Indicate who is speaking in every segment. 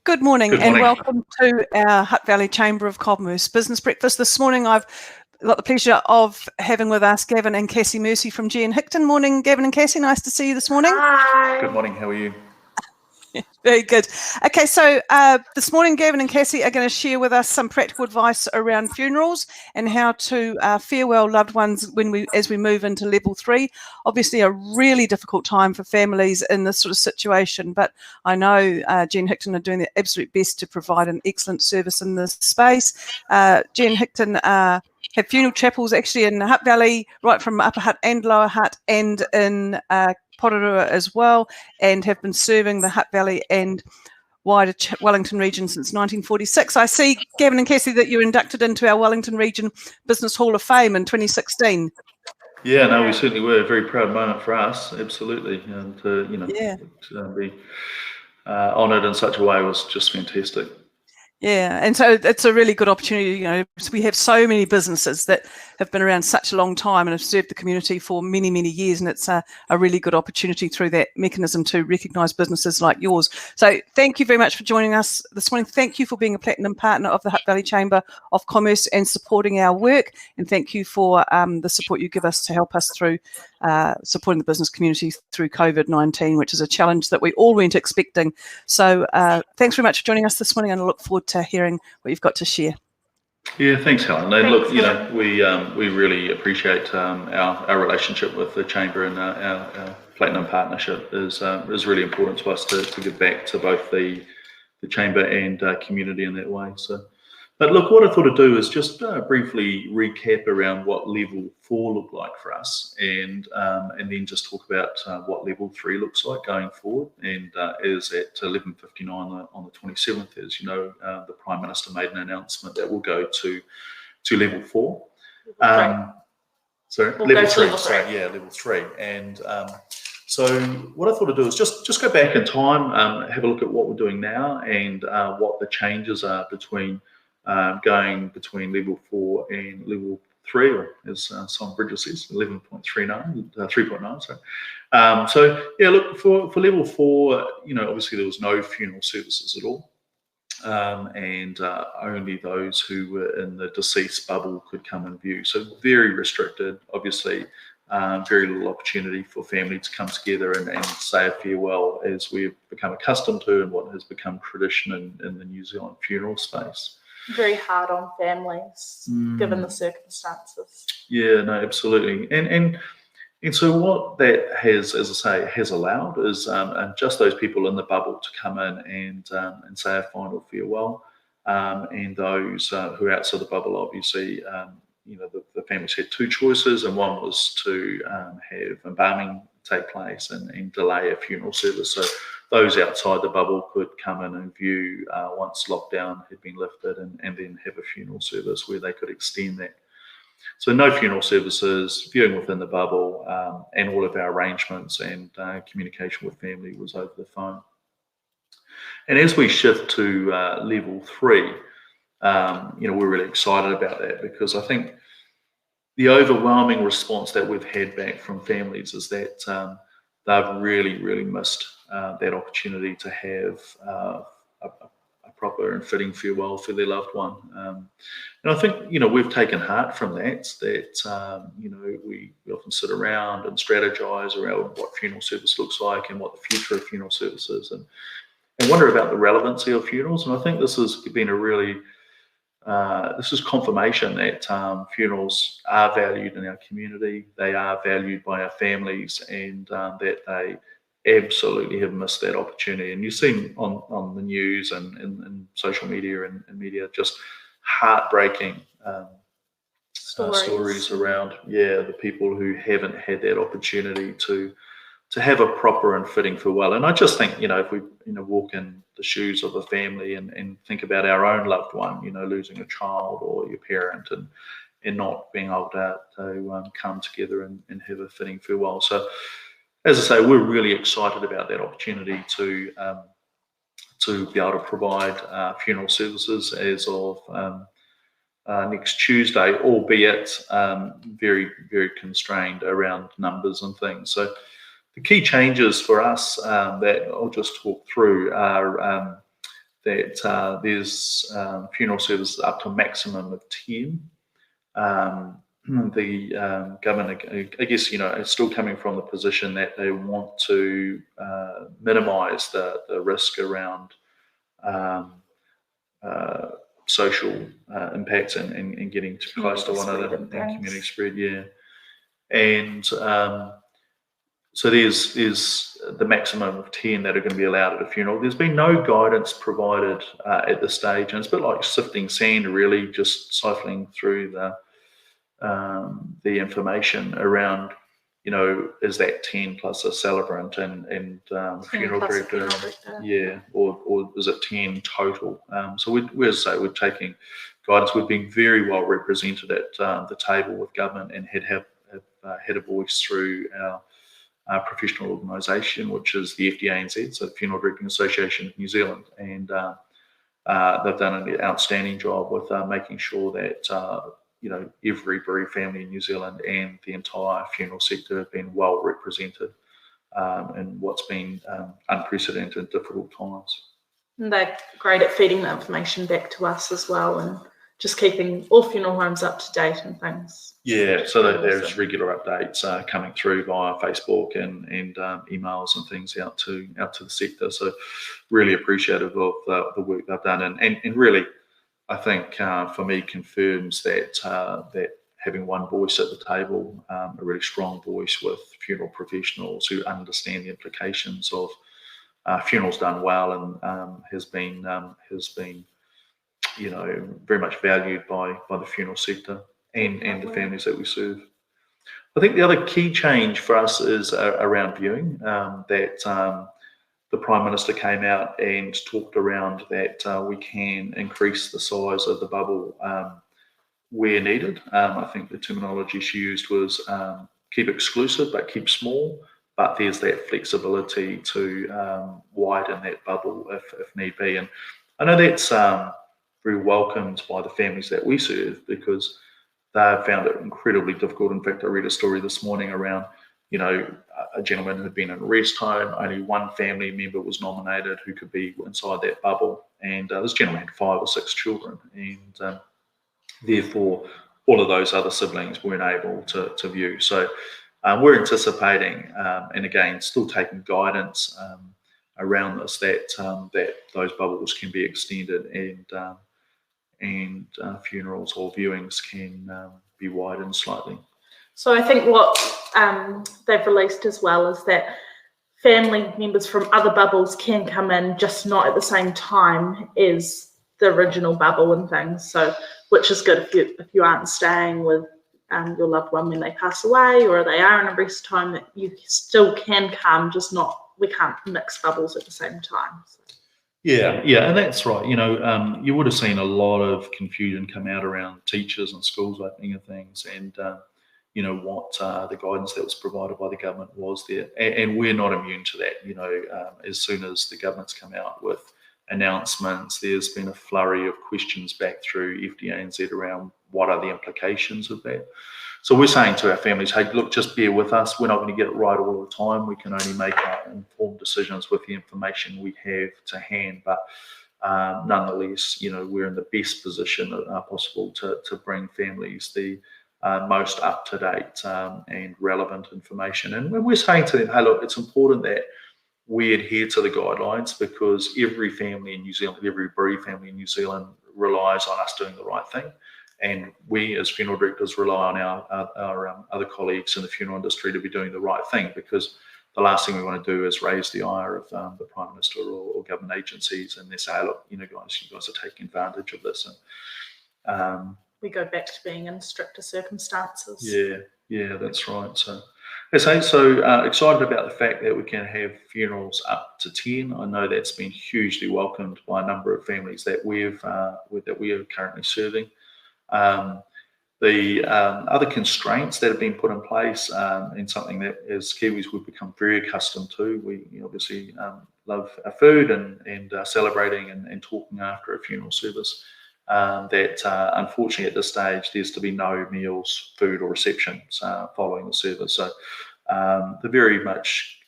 Speaker 1: Good morning,
Speaker 2: Good morning.
Speaker 1: and welcome to our Hutt Valley Chamber of Commerce Business Breakfast. This morning I've got the pleasure of having with us Gavin and Cassie Mercy from G and Hickton. Morning, Gavin and Cassie, nice to see you this morning.
Speaker 3: Hi.
Speaker 2: Good morning, how are you?
Speaker 1: Very good. Okay, so this morning Gavin and Cassie are going to share with us some practical advice around funerals and how to farewell loved ones as we move into level 3. Obviously a really difficult time for families in this sort of situation, but I know G and Hickton are doing their absolute best to provide an excellent service in this space. G and Hickton have funeral chapels actually in Hutt Valley, right from Upper Hutt and Lower Hutt, and in Porirua as well, and have been serving the Hutt Valley and wider Wellington region since 1946. I see, Gavin and Cassie, that you're inducted into our Wellington Region Business Hall of Fame in 2016.
Speaker 2: Yeah, no, we certainly were. A very proud moment for us, absolutely. And to be honoured in such a way was just fantastic.
Speaker 1: Yeah, and so it's a really good opportunity. We have so many businesses that have been around such a long time and have served the community for many, many years, and it's a really good opportunity through that mechanism to recognise businesses like yours. So thank you very much for joining us this morning. Thank you for being a platinum partner of the Hutt Valley Chamber of Commerce and supporting our work, and thank you for the support you give us to help us through supporting the business community through COVID-19, which is a challenge that we all weren't expecting. So thanks very much for joining us this morning, and I look forward to hearing what you've got to share.
Speaker 2: Yeah, thanks, Helen. And look, we really appreciate our relationship with the Chamber, and our Platinum partnership is really important to us to give back to both the Chamber and community in that way. So, but look, what I thought I'd do is just briefly recap around what level 4 looked like for us, and then just talk about what level 3 looks like going forward. And is at 11:59 on the 27th, as you know, the Prime Minister made an announcement that will go to level 4. Sorry, level 3. Sorry, yeah, level 3. And so what I thought I'd do is just go back in time, have a look at what we're doing now, and what the changes are between going between level 4 and level 3, or as Simon Bridges says, 3.9. Sorry. So yeah, look, for level 4, obviously there was no funeral services at all, and only those who were in the deceased bubble could come and view. So very restricted, obviously. Very little opportunity for family to come together and say a farewell, as we've become accustomed to and what has become tradition in the New Zealand funeral space.
Speaker 3: Very hard on families, given the circumstances.
Speaker 2: Yeah, no, absolutely. And so what that has, as I say, has allowed is just those people in the bubble to come in and say a final farewell, and those who are outside the bubble, obviously. The families had two choices, and one was to have embalming take place and delay a funeral service. So those outside the bubble could come in and view once lockdown had been lifted, and then have a funeral service where they could extend that. So no funeral services, viewing within the bubble, and all of our arrangements and communication with family was over the phone. And as we shift to level 3, we're really excited about that, because I think the overwhelming response that we've had back from families is that they've really, really missed that opportunity to have a proper and fitting farewell for their loved one. And I think, we've taken heart from that, we often sit around and strategize around what funeral service looks like and what the future of funeral service is, and wonder about the relevancy of funerals. And I think this has been this is confirmation that funerals are valued in our community, they are valued by our families, and that they absolutely have missed that opportunity. And you've seen on the news and in social media and media just heartbreaking stories around the people who haven't had that opportunity to have a proper and fitting farewell. And I just think, if we walk in the shoes of a family and think about our own loved one, losing a child or your parent, and not being able to come together and have a fitting farewell. So as I say, we're really excited about that opportunity to be able to provide funeral services as of next Tuesday, albeit very, very constrained around numbers and things. So the key changes for us that I'll just talk through are that there's funeral services up to a maximum of 10. The government, I guess, is still coming from the position that they want to minimise the risk around social impacts and getting too close to one another and community spread. Yeah, and so there's the maximum of 10 that are going to be allowed at a funeral. There's been no guidance provided at this stage, and it's a bit like sifting sand, really, just siphoning through the information around, is that 10 plus a celebrant and funeral director, yeah, or is it 10 total? So we're taking guidance. We've been very well represented at the table with government and have had a voice through our professional organisation, which is the FDANZ, so the Funeral Directing Association of New Zealand, and they've done an outstanding job with making sure that every bereaved family in New Zealand and the entire funeral sector have been well represented in what's been unprecedented and difficult times.
Speaker 3: And they're great at feeding the information back to us as well, and just keeping all funeral homes up to date and things.
Speaker 2: Yeah, so there's regular updates coming through via Facebook and emails and things out to the sector. So really appreciative of the work they've done, and really, I think for me confirms that having one voice at the table, a really strong voice with funeral professionals who understand the implications of funerals done well, and has been very much valued by the funeral sector and the families that we serve. I think the other key change for us is around viewing, that the Prime Minister came out and talked around that we can increase the size of the bubble where needed. I think the terminology she used was keep exclusive but keep small, but there's that flexibility to widen that bubble if need be. And I know that's very welcomed by the families that we serve, because they've found it incredibly difficult. In fact, I read a story this morning around, a gentleman who had been in a rest home. Only one family member was nominated who could be inside that bubble, and this gentleman had 5 or 6 children, and therefore all of those other siblings weren't able to view. So we're anticipating, and again, still taking guidance around this, that those bubbles can be extended, and funerals or viewings can be widened slightly.
Speaker 3: So I think what they've released as well is that family members from other bubbles can come in, just not at the same time as the original bubble and things. So, which is good if you aren't staying with your loved one when they pass away, or they are in a rest home, that you still can come, just not, we can't mix bubbles at the same time. So.
Speaker 2: Yeah, and that's right. You would have seen a lot of confusion come out around teachers and schools opening and things, and what the guidance that was provided by the government was there, and we're not immune to that. As soon as the government's come out with announcements, there's been a flurry of questions back through FDANZ around what are the implications of that. So we're saying to our families, hey, look, just bear with us. We're not going to get it right all the time. We can only make our informed decisions with the information we have to hand. But nonetheless, we're in the best position possible to bring families the most up-to-date and relevant information. And we're saying to them, hey, look, it's important that we adhere to the guidelines, because every family in New Zealand, every bereaved family in New Zealand relies on us doing the right thing. And we as funeral directors rely on our other colleagues in the funeral industry to be doing the right thing, because the last thing we want to do is raise the ire of the Prime Minister or government agencies, and they say, look, you guys are taking advantage of this. And
Speaker 3: we go back to being in stricter circumstances.
Speaker 2: Yeah, that's right. So excited about the fact that we can have funerals up to 10. I know that's been hugely welcomed by a number of families that we are currently serving. The other constraints that have been put in place, and something that as Kiwis we've become very accustomed to, we obviously love our food and celebrating and talking after a funeral service, that unfortunately at this stage there's to be no meals, food or receptions following the service. So They're very much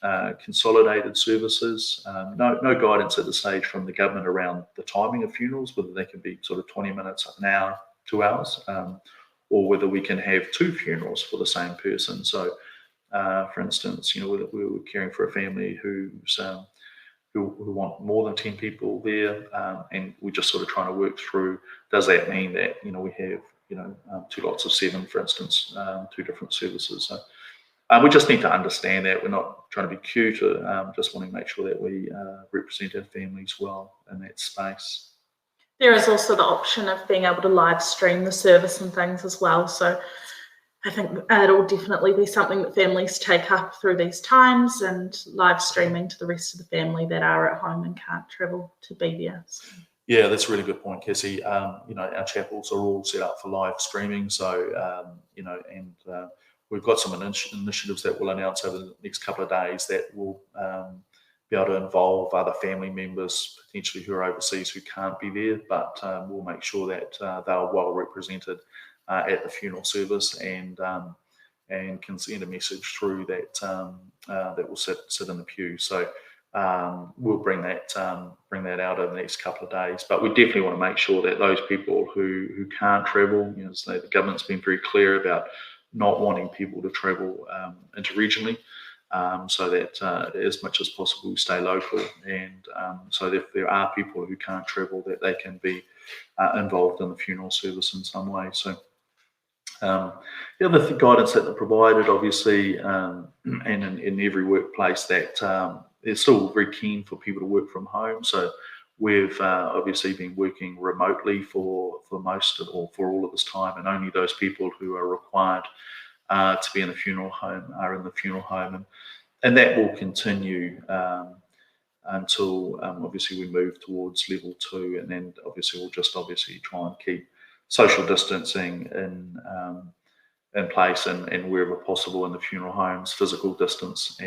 Speaker 2: consolidated services. No guidance at this stage from the government around the timing of funerals, whether they can be sort of 20 minutes, an hour, 2 hours, or whether we can have 2 funerals for the same person. So, for instance, we were caring for a family who want more than 10 people there, and we're just sort of trying to work through, does that mean that, we have, 2 lots of 7, for instance, 2 different services. So we just need to understand that. We're not trying to be cute, just wanting to make sure that we represent our families well in that space.
Speaker 3: There is also the option of being able to live stream the service and things as well. So I think it'll definitely be something that families take up through these times, and live streaming to the rest of the family that are at home and can't travel to be there. So.
Speaker 2: Yeah, that's a really good point, Cassie. Our chapels are all set up for live streaming. So, we've got some initiatives that we'll announce over the next couple of days that will be able to involve other family members, potentially who are overseas, who can't be there, but we'll make sure that they are well represented at the funeral service, and can send a message through that that will sit in the pew. So we'll bring that out over the next couple of days. But we definitely want to make sure that those people who can't travel, so the government's been very clear about not wanting people to travel interregionally, so that as much as possible we stay local, and so that if there are people who can't travel, that they can be involved in the funeral service in some way. So the other guidance that they're provided, obviously, and in every workplace, that they're still very keen for people to work from home. So we've obviously been working remotely for most of, or for all of this time, and only those people who are required to be in the funeral home are in the funeral home, and that will continue until obviously we move towards level 2, and then obviously we'll just try and keep social distancing in place, and wherever possible in the funeral homes, physical distance,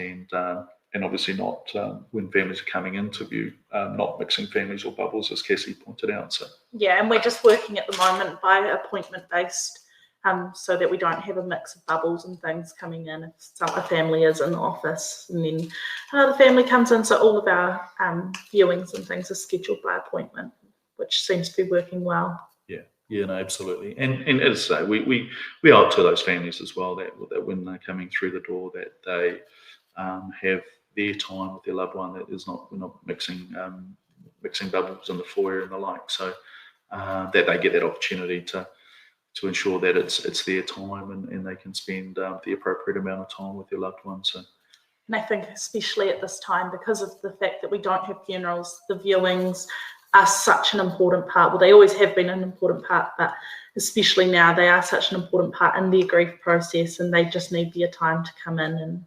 Speaker 2: and obviously not, when families are coming into view, not mixing families or bubbles, as Cassie pointed out. So
Speaker 3: yeah, and we're just working at the moment by appointment based, so that we don't have a mix of bubbles and things coming in. If a family is in the office and then another family comes in, so all of our viewings and things are scheduled by appointment, which seems to be working well.
Speaker 2: Yeah, no, absolutely. And as I say, we owe it to those families as well, that when they're coming through the door, that they have their time with their loved one, that we're not mixing bubbles in the foyer and the like. So that they get that opportunity to ensure that it's their time, and they can spend the appropriate amount of time with their loved ones. So.
Speaker 3: And I think especially at this time, because of the fact that we don't have funerals, the viewings are such an important part. Well, they always have been an important part, but especially now they are such an important part in their grief process, and they just need their time to come in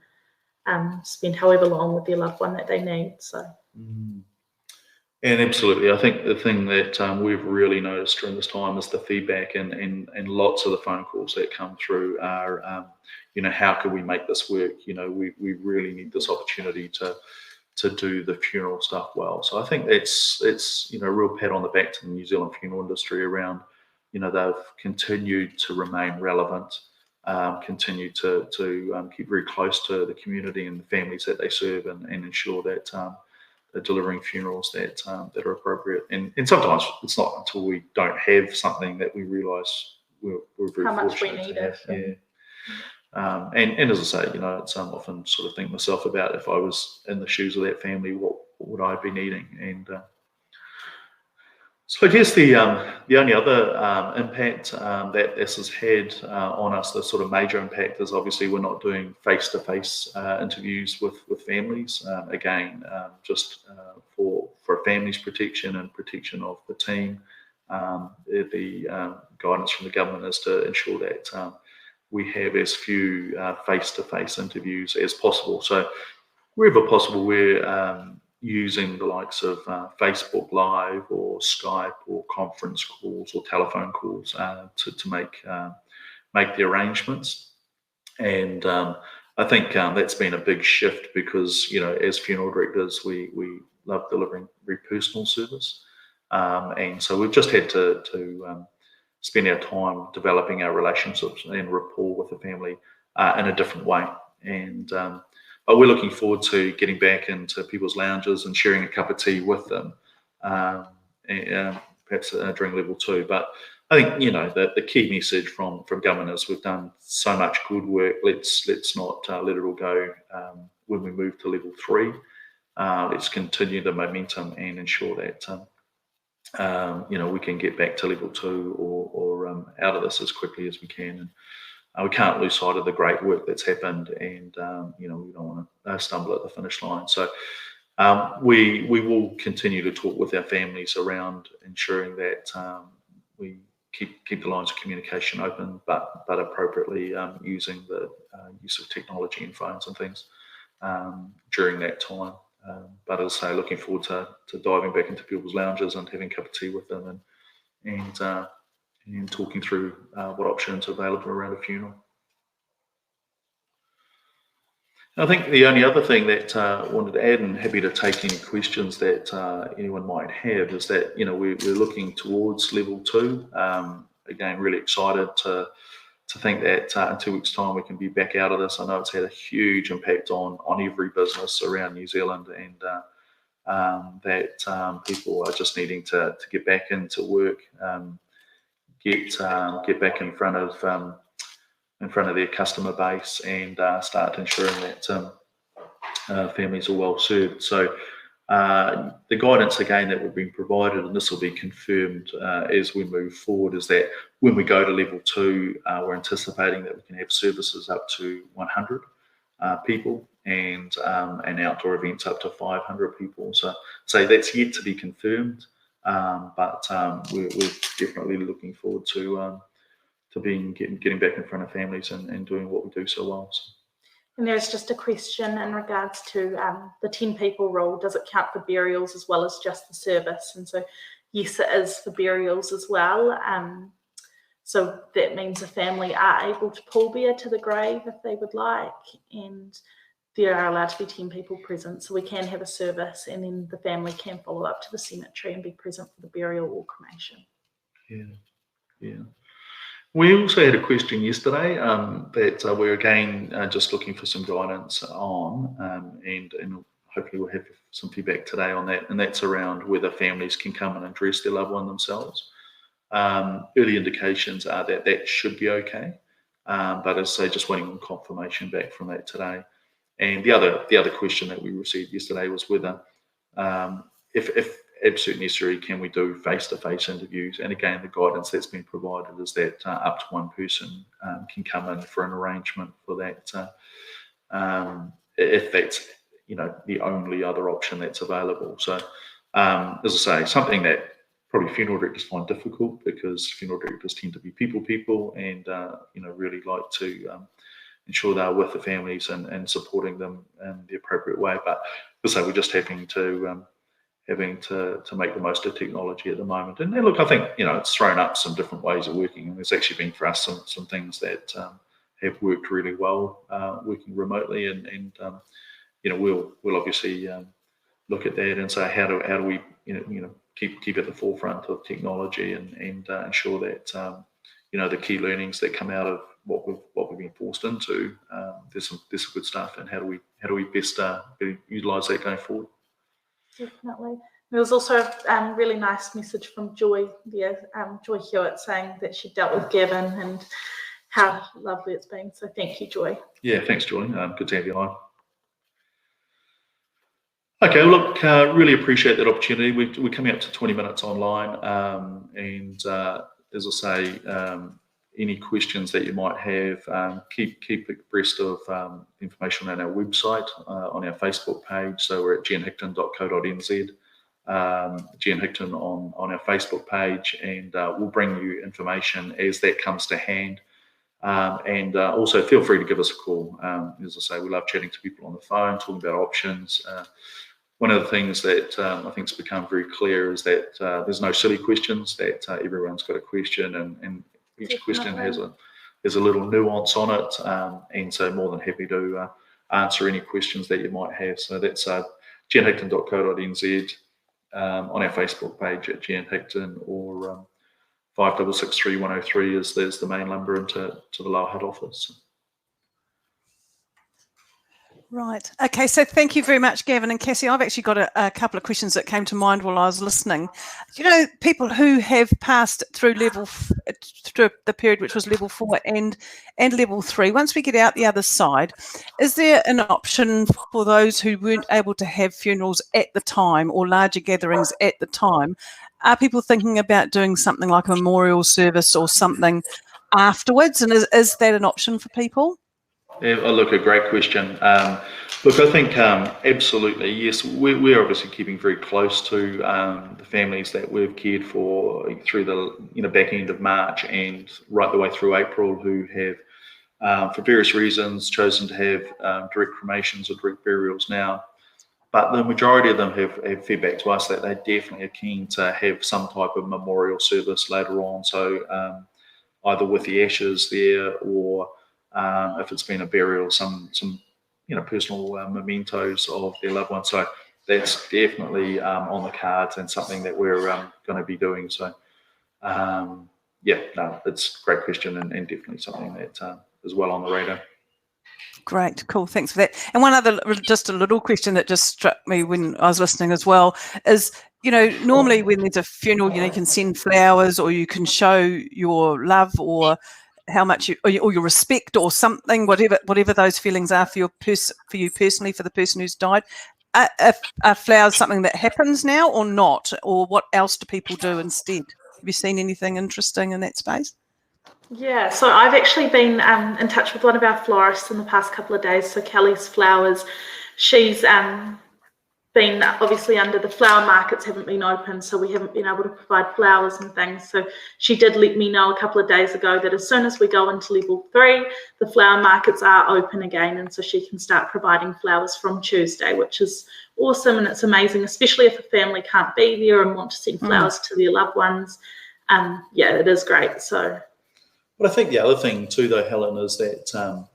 Speaker 3: and spend however long with their loved one that they need. So.
Speaker 2: And absolutely, I think the thing that we've really noticed during this time is the feedback, and lots of the phone calls that come through are, how can we make this work? We really need this opportunity to do the funeral stuff well. So I think it's a real pat on the back to the New Zealand funeral industry around, they've continued to remain relevant, continue to keep very close to the community and the families that they serve, and ensure that they're delivering funerals that are appropriate. And sometimes it's not until we don't have something that we realise we're very
Speaker 3: how much
Speaker 2: fortunate
Speaker 3: we need
Speaker 2: to have.
Speaker 3: it.
Speaker 2: Yeah. And as I say, it's often sort of think myself about, if I was in the shoes of that family, what would I be needing? And so I guess the only other impact that this has had on us, the sort of major impact, is obviously we're not doing face-to-face interviews with families. Again, just for a family's protection and protection of the team. The guidance from the government is to ensure that we have as few face-to-face interviews as possible. So wherever possible, we're using the likes of Facebook Live or Skype or conference calls or telephone calls to make the arrangements. And I think that's been a big shift, because as funeral directors, we love delivering very personal service, and so we've just had to spend our time developing our relationships and rapport with the family in a different way. But we're looking forward to getting back into people's lounges and sharing a cup of tea with them, perhaps during level 2. But I think, you know, the key message from Gavin is we've done so much good work. Let's not let it all go when we move to level 3. Let's continue the momentum and ensure that you know, we can get back to level 2 or out of this as quickly as we can. And we can't lose sight of the great work that's happened, and you know, we don't want to stumble at the finish line. So we will continue to talk with our families around ensuring that we keep the lines of communication open, but appropriately using the use of technology and phones and things during that time. But as I say, looking forward to diving back into people's lounges and having a cup of tea with them and talking through what options are available around a funeral. I think the only other thing that I wanted to add, and happy to take any questions that anyone might have, is that, you know, we're looking towards level 2. Again, really excited to think that in 2 weeks' time we can be back out of this. I know it's had a huge impact on every business around New Zealand, and that people are just needing to get back into work, get back in front of their customer base, and start ensuring that families are well served. So the guidance again that we've been provided, and this will be confirmed as we move forward, is that when we go to level 2, we're anticipating that we can have services up to 100 people, and outdoor events up to 500 people. So that's yet to be confirmed, but we're definitely looking forward to getting back in front of families and doing what we do so well. So.
Speaker 3: And there's just a question in regards to the 10 people rule. Does it count for burials as well as just the service? And so, yes, it is for burials as well. So that means the family are able to pull bear to the grave if they would like, and there are allowed to be 10 people present. So we can have a service, and then the family can follow up to the cemetery and be present for the burial or cremation.
Speaker 2: Yeah. We also had a question yesterday that we're again just looking for some guidance on, and hopefully we'll have some feedback today on that, and that's around whether families can come and address their loved one themselves. Early indications are that should be okay, but as I say, just waiting on confirmation back from that today. And the other question that we received yesterday was whether, if absolutely necessary, can we do face-to-face interviews? And again, the guidance that's been provided is that up to one person can come in for an arrangement for that, if that's, you know, the only other option that's available. So, as I say, something that probably funeral directors find difficult, because funeral directors tend to be people, and you know, really like to ensure they're with the families and supporting them in the appropriate way. But as I say, we're just having to make the most of technology at the moment. And look, I think, you know, it's thrown up some different ways of working, and there's actually been for us some things that have worked really well working remotely, and you know, we'll obviously look at that and say how do we you know keep at the forefront of technology and ensure that you know, the key learnings that come out of what we've been forced into, there's some good stuff, and how do we best utilise that going forward.
Speaker 3: Definitely. There was also a really nice message from Joy there, Joy Hewitt, saying that she dealt with Gavin and how lovely it's been. So thank you, Joy.
Speaker 2: Yeah, thanks, Joy. Good to have you on. Okay, well, look, really appreciate that opportunity. We're coming up to 20 minutes online, and as I say, any questions that you might have, keep abreast of information on our website, on our Facebook page. So we're at genhicton.co.nz, Jen Hicton on our Facebook page, and we'll bring you information as that comes to hand. And also feel free to give us a call. As I say, we love chatting to people on the phone, talking about options. One of the things that I think has become very clear is that there's no silly questions, that everyone's got a question, and each question has a little nuance on it, and so more than happy to answer any questions that you might have. So that's genhicton.co.nz, on our Facebook page at Jen Hicton, or 5663 103 is the main number into the Lower Hutt office.
Speaker 1: Right. Okay. So thank you very much, Gavin and Cassie. I've actually got a couple of questions that came to mind while I was listening. You know, people who have passed through through the period which was level 4 and level 3. Once we get out the other side, is there an option for those who weren't able to have funerals at the time or larger gatherings at the time? Are people thinking about doing something like a memorial service or something afterwards? And is that an option for people?
Speaker 2: Yeah, look, a great question. Look, I think absolutely, yes. We're obviously keeping very close to the families that we've cared for through the back end of March and right the way through April, who have, for various reasons, chosen to have direct cremations or direct burials now. But the majority of them have fed back to us that they definitely are keen to have some type of memorial service later on. So either with the ashes there or if it's been a burial, some personal mementos of their loved ones. So that's definitely on the cards and something that we're going to be doing. So it's a great question and definitely something that is well on the radar.
Speaker 1: Great, cool, thanks for that. And one other, just a little question that just struck me when I was listening as well is, normally when there's a funeral, you can send flowers or you can show your love or how much or your respect or something, whatever those feelings are for you personally, for the person who's died. Are flowers something that happens now or not? Or what else do people do instead? Have you seen anything interesting in that space?
Speaker 3: Yeah, so I've actually been in touch with one of our florists in the past couple of days. So Kelly's Flowers, she's been obviously under the flower markets haven't been open, so we haven't been able to provide flowers and things. So she did let me know a couple of days ago that as soon as we go into level 3, the flower markets are open again, and so she can start providing flowers from Tuesday, which is awesome and it's amazing, especially if a family can't be there and want to send flowers to their loved ones. It is great. So.
Speaker 2: But I think the other thing too, though, Helen, is that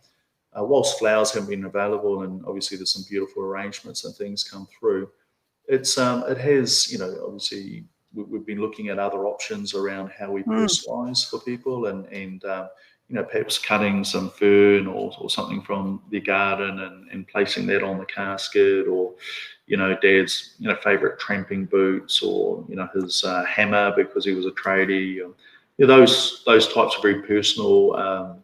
Speaker 2: whilst flowers haven't been available, and obviously there's some beautiful arrangements and things come through, it has, obviously we've been looking at other options around how we personalise for people, and perhaps cutting some fern or something from their garden and placing that on the casket, or Dad's favourite tramping boots, or his hammer because he was a tradie. Those types of very personal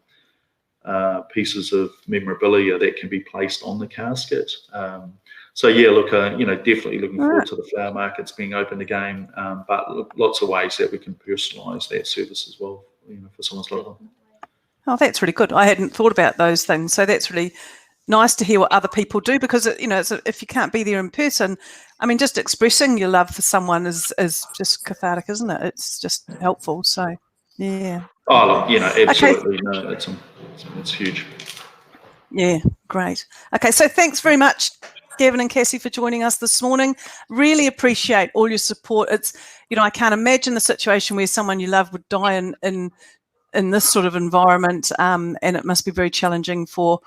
Speaker 2: pieces of memorabilia that can be placed on the casket. Definitely looking forward to the flower markets being open again. But look, lots of ways that we can personalise that service as well, for someone's loved one.
Speaker 1: Oh, that's really good. I hadn't thought about those things, so that's really nice to hear what other people do, because if you can't be there in person, I mean, just expressing your love for someone is just cathartic, isn't it? It's just helpful. So yeah.
Speaker 2: Oh, absolutely. Okay. No, it's huge.
Speaker 1: Yeah, great. Okay, so thanks very much, Gavin and Cassie, for joining us this morning. Really appreciate all your support. It's, I can't imagine the situation where someone you love would die in this sort of environment, and it must be very challenging for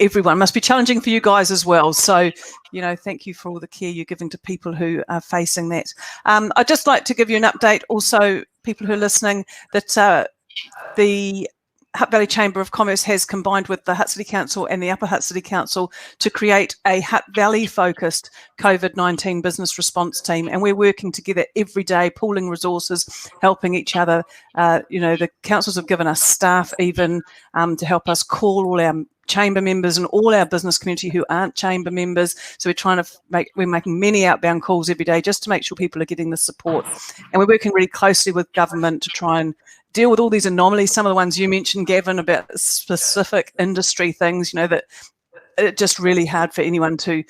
Speaker 1: everyone. It must be challenging for you guys as well. So, thank you for all the care you're giving to people who are facing that. I'd just like to give you an update also, people who are listening, that the Hutt Valley Chamber of Commerce has combined with the Hutt City Council and the Upper Hutt City Council to create a Hutt Valley focused COVID-19 business response team, and we're working together every day, pooling resources, helping each other. The councils have given us staff even to help us call all our chamber members and all our business community who aren't chamber members. So we're making many outbound calls every day just to make sure people are getting the support, and we're working really closely with government to try and deal with all these anomalies. Some of the ones you mentioned, Gavin, about specific industry things, that it's just really hard for anyone to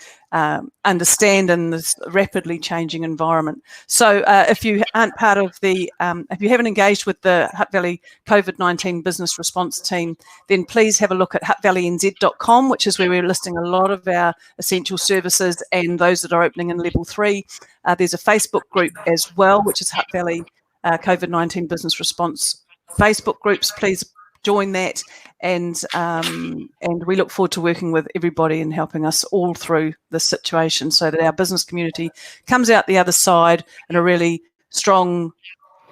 Speaker 1: understand in this rapidly changing environment. So if you aren't part of if you haven't engaged with the Hutt Valley COVID-19 business response team, then please have a look at huttvalleynz.com, which is where we're listing a lot of our essential services and those that are opening in level 3. There's a Facebook group as well, which is Hutt Valley COVID-19 business response Facebook groups. Please join that, and we look forward to working with everybody and helping us all through this situation so that our business community comes out the other side in a really strong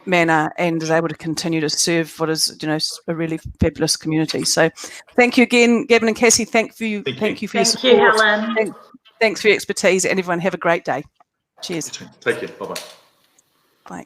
Speaker 1: manner and is able to continue to serve what is, a really fabulous community. So thank you again, Gavin and Cassie. Thank you for your
Speaker 3: Thank you,
Speaker 1: support.
Speaker 3: Helen.
Speaker 1: Thanks for your expertise, and everyone have a great day. Cheers.
Speaker 2: Take care. Bye-bye.
Speaker 1: Bye.